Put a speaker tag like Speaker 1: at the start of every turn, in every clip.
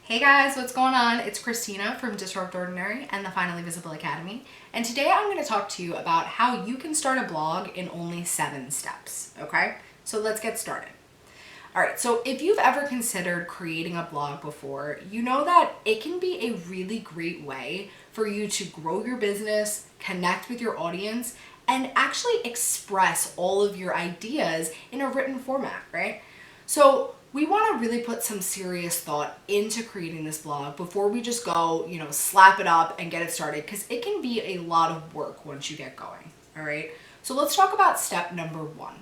Speaker 1: Hey guys, what's going on? It's Christina from Disrupt Ordinary and the Finally Visible Academy. And today I'm going to talk to you about how you can start a blog in only 7 steps, okay? So let's get started. All right, so if you've ever considered creating a blog before, you know that it can be a really great way for you to grow your business, connect with your audience, and actually express all of your ideas in a written format, right? So we want to really put some serious thought into creating this blog before we just go, slap it up and get it started, because it can be a lot of work once you get going, all right? So let's talk about step number 1.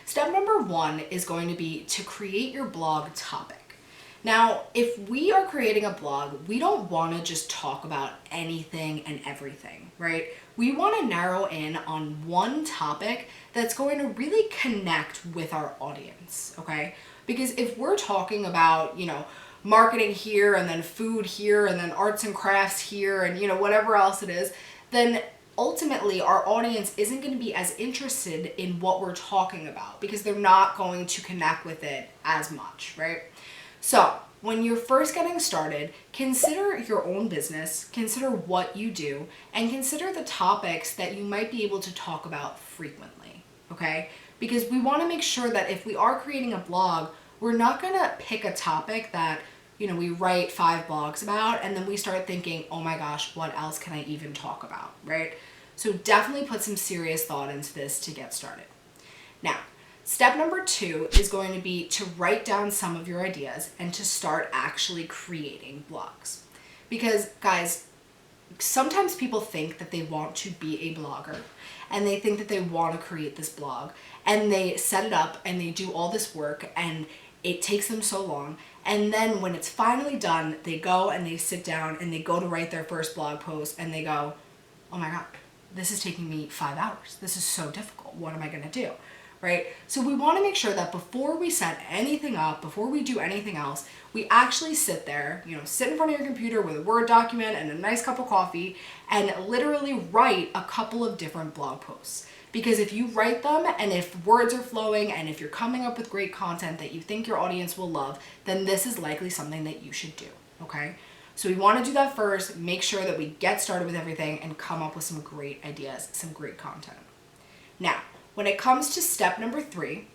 Speaker 1: Step number 1 is going to be to create your blog topic. Now, if we are creating a blog, we don't want to just talk about anything and everything, right? We want to narrow in on one topic that's going to really connect with our audience, okay? Because if we're talking about, marketing here and then food here and then arts and crafts here and, whatever else it is, then ultimately our audience isn't going to be as interested in what we're talking about because they're not going to connect with it as much, right? So when you're first getting started, consider your own business, consider what you do, and consider the topics that you might be able to talk about frequently, okay? Because we want to make sure that if we are creating a blog, we're not going to pick a topic that we write 5 blogs about and then we start thinking, oh my gosh, what else can I even talk about, right? So definitely put some serious thought into this to get started. Now, step number 2 is going to be to write down some of your ideas and to start actually creating blogs. Because guys, sometimes people think that they want to be a blogger and they think that they want to create this blog and they set it up and they do all this work and it takes them so long. And then when it's finally done, they go and they sit down and they go to write their first blog post and they go, oh my God, this is taking me 5 hours. This is so difficult. What am I going to do? Right? So we want to make sure that before we set anything up, before we do anything else, we actually sit there, sit in front of your computer with a Word document and a nice cup of coffee and literally write a couple of different blog posts. Because if you write them and if words are flowing and if you're coming up with great content that you think your audience will love, then this is likely something that you should do, okay? So we want to do that first, make sure that we get started with everything and come up with some great ideas, some great content. Now, when it comes to step number 3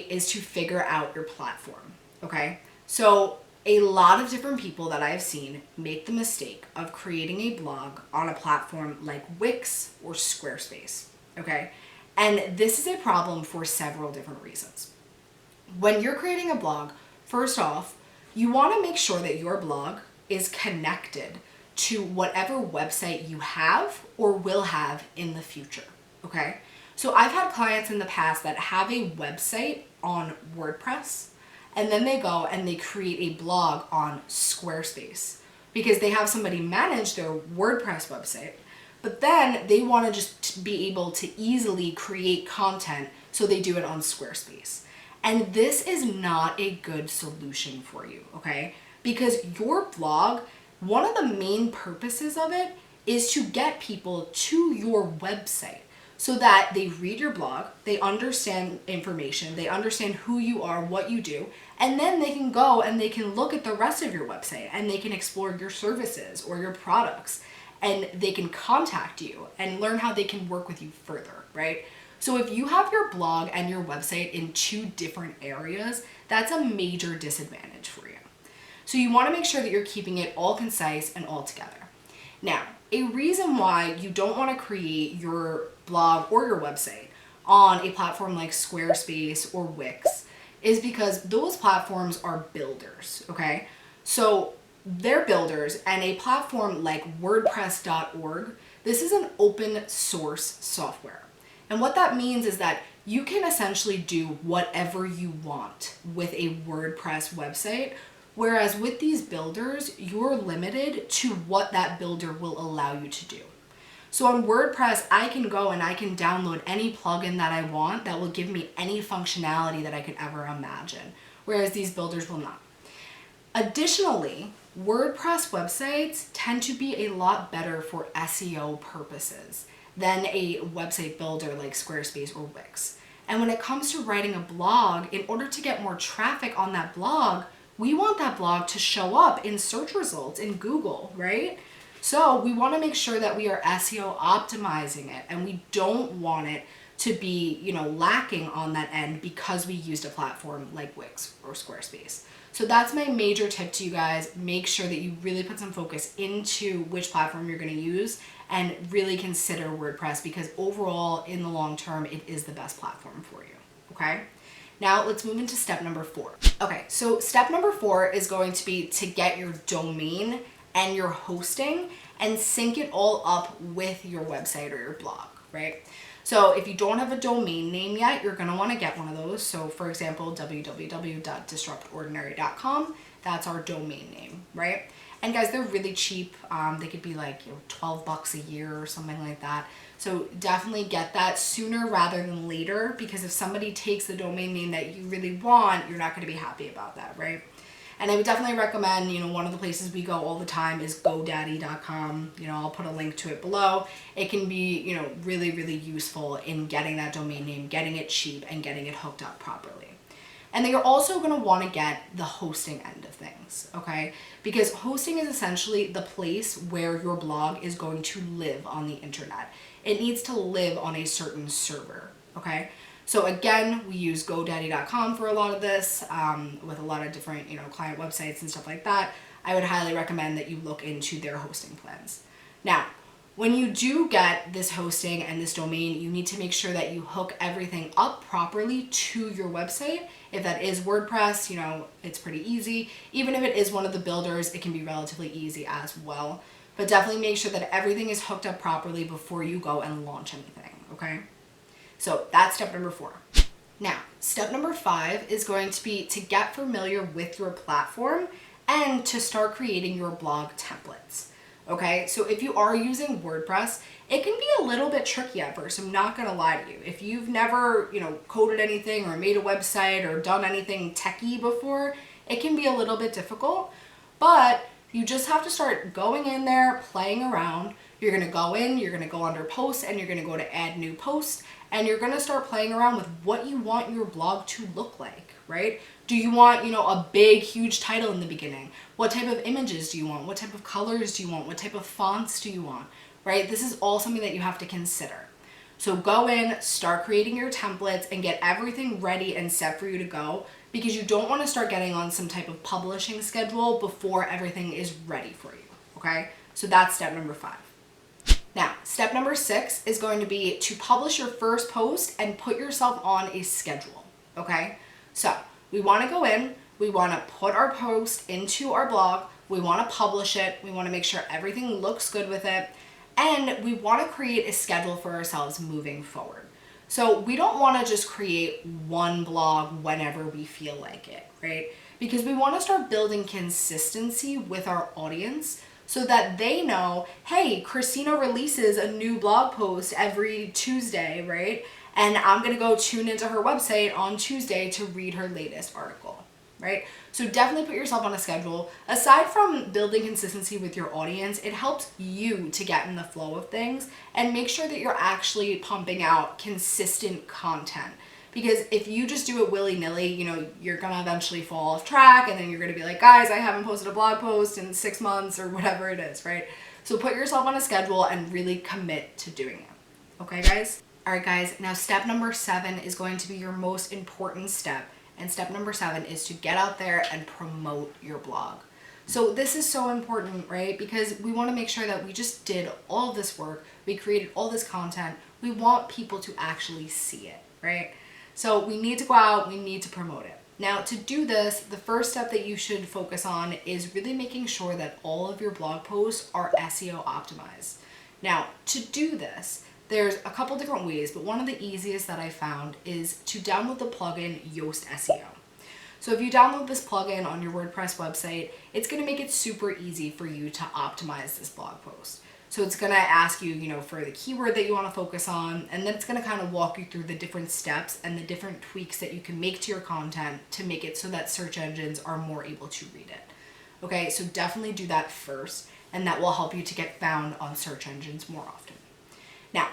Speaker 1: is to figure out your platform, okay? So a lot of different people that I've seen make the mistake of creating a blog on a platform like Wix or Squarespace, okay? And this is a problem for several different reasons. When you're creating a blog, first off, you want to make sure that your blog is connected to whatever website you have or will have in the future, okay? So I've had clients in the past that have a website on WordPress and then they go and they create a blog on Squarespace because they have somebody manage their WordPress website, but then they want to just be able to easily create content, so they do it on Squarespace. And this is not a good solution for you, okay? Because your blog, one of the main purposes of it is to get people to your website so that they read your blog, they understand information, they understand who you are, what you do, and then they can go and they can look at the rest of your website and they can explore your services or your products and they can contact you and learn how they can work with you further, right? So if you have your blog and your website in 2 different areas, that's a major disadvantage for you. So you want to make sure that you're keeping it all concise and all together. Now, a reason why you don't want to create your blog or your website on a platform like Squarespace or Wix is because those platforms are builders, okay? So they're builders, and a platform like WordPress.org, this is an open source software. And what that means is that you can essentially do whatever you want with a WordPress website, whereas with these builders, you're limited to what that builder will allow you to do. So on WordPress, I can go and I can download any plugin that I want that will give me any functionality that I could ever imagine, whereas these builders will not. Additionally, WordPress websites tend to be a lot better for SEO purposes than a website builder like Squarespace or Wix. And when it comes to writing a blog, in order to get more traffic on that blog, we want that blog to show up in search results in Google, right? So we want to make sure that we are SEO optimizing it, and we don't want it to be, lacking on that end because we used a platform like Wix or Squarespace. So that's my major tip to you guys. Make sure that you really put some focus into which platform you're going to use and really consider WordPress, because overall, in the long term, it is the best platform for you, okay? Now let's move into step number 4. Okay, so step number 4 is going to be to get your domain and your hosting and sync it all up with your website or your blog, right? So if you don't have a domain name yet, you're going to want to get one of those. So for example, www.disruptordinary.com, that's our domain name, right? And guys, they're really cheap. They could be like $12 a year or something like that. So definitely get that sooner rather than later, because if somebody takes the domain name that you really want, you're not going to be happy about that, right? And I would definitely recommend, one of the places we go all the time is GoDaddy.com. I'll put a link to it below. It can be, really, really useful in getting that domain name, getting it cheap, and getting it hooked up properly. And then you're also going to want to get the hosting end of things, okay? Because hosting is essentially the place where your blog is going to live on the internet. It needs to live on a certain server, okay? So again, we use GoDaddy.com for a lot of this, with a lot of different, client websites and stuff like that. I would highly recommend that you look into their hosting plans. Now, when you do get this hosting and this domain, you need to make sure that you hook everything up properly to your website. If that is WordPress, it's pretty easy. Even if it is one of the builders, it can be relatively easy as well. But definitely make sure that everything is hooked up properly before you go and launch anything, okay? So that's step number 4. Now, step number 5 is going to be to get familiar with your platform and to start creating your blog templates. Okay, so if you are using WordPress, it can be a little bit tricky at first. I'm not gonna lie to you. If you've never, coded anything or made a website or done anything techie before, it can be a little bit difficult, but you just have to start going in there, playing around. You're gonna go in, you're gonna go under posts, and you're gonna go to add new post, and you're gonna start playing around with what you want your blog to look like, right? Do you want, a big, huge title in the beginning? What type of images do you want? What type of colors do you want? What type of fonts do you want, right? This is all something that you have to consider. So go in, start creating your templates, and get everything ready and set for you to go, because you don't want to start getting on some type of publishing schedule before everything is ready for you, okay? So that's step number 5. Now, step number 6 is going to be to publish your first post and put yourself on a schedule, okay? So we want to go in, we want to put our post into our blog, we want to publish it, we want to make sure everything looks good with it, and we want to create a schedule for ourselves moving forward. So we don't want to just create one blog whenever we feel like it, right? Because we want to start building consistency with our audience so that they know, hey, Christina releases a new blog post every Tuesday, right? And I'm gonna go tune into her website on Tuesday to read her latest article, right? So definitely put yourself on a schedule. Aside from building consistency with your audience, it helps you to get in the flow of things and make sure that you're actually pumping out consistent content. Because if you just do it willy-nilly, you're gonna eventually fall off track, and then you're gonna be like, guys, I haven't posted a blog post in 6 months or whatever it is, right? So put yourself on a schedule and really commit to doing it. Okay, guys? All right, guys, now step number 7 is going to be your most important step. And step number 7 is to get out there and promote your blog. So this is so important, right? Because we want to make sure that we just did all of this work, we created all this content, we want people to actually see it, right? So we need to go out, we need to promote it. Now, to do this, the first step that you should focus on is really making sure that all of your blog posts are SEO optimized. Now, to do this, there's a couple different ways, but one of the easiest that I found is to download the plugin Yoast SEO. So if you download this plugin on your WordPress website, it's going to make it super easy for you to optimize this blog post. So it's going to ask you, for the keyword that you want to focus on, and then it's going to kind of walk you through the different steps and the different tweaks that you can make to your content to make it so that search engines are more able to read it. Okay, so definitely do that first, and that will help you to get found on search engines more often. Now,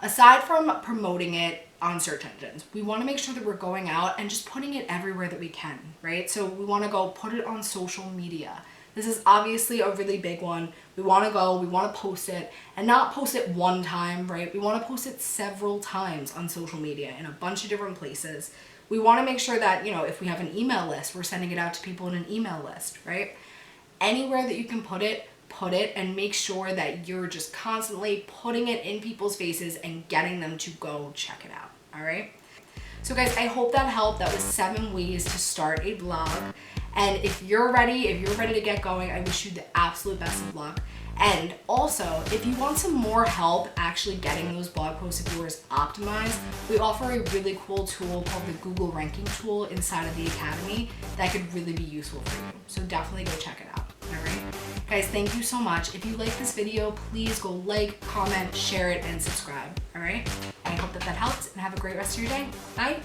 Speaker 1: aside from promoting it, on search engines. We want to make sure that we're going out and just putting it everywhere that we can, right? So we want to go put it on social media. This is obviously a really big one. We want to post it, and not post it one time, right? We want to post it several times on social media in a bunch of different places. We want to make sure that, you know, if we have an email list, we're sending it out to people in an email list, right? Anywhere that you can put it, and make sure that you're just constantly putting it in people's faces and getting them to go check it out, all right? So guys, I hope that helped. That was 7 ways to start a blog. And if you're ready to get going, I wish you the absolute best of luck. And also, if you want some more help actually getting those blog posts of yours optimized, we offer a really cool tool called the Google ranking tool inside of the Academy that could really be useful for you. So definitely go check it out. All right, guys, thank you so much. If you like this video, please go like, comment, share it, and subscribe. All right, I hope that helps, and have a great rest of your day. Bye.